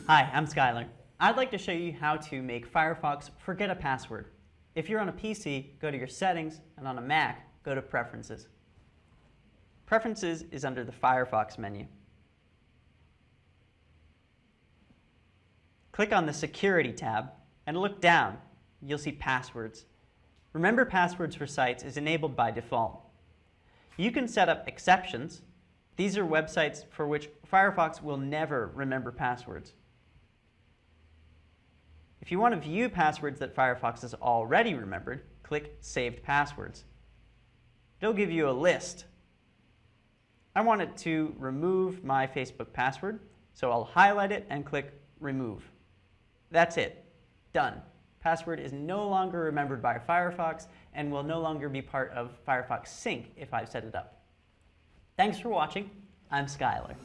Hi, I'm Skylar. I'd like to show you how to make Firefox forget a password. If you're on a PC, go to your Settings, and on a Mac, go to Preferences. Preferences is under the Firefox menu. Click on the Security tab and look down. You'll see Passwords. Remember passwords for sites is enabled by default. You can set up exceptions. These are websites for which Firefox will never remember passwords. If you want to view passwords that Firefox has already remembered, click Saved Passwords. It'll give you a list. I want it to remove my Facebook password, so I'll highlight it and click Remove. That's it. Done. Password is no longer remembered by Firefox and will no longer be part of Firefox Sync if I've set it up. Thanks for watching. I'm Skylar.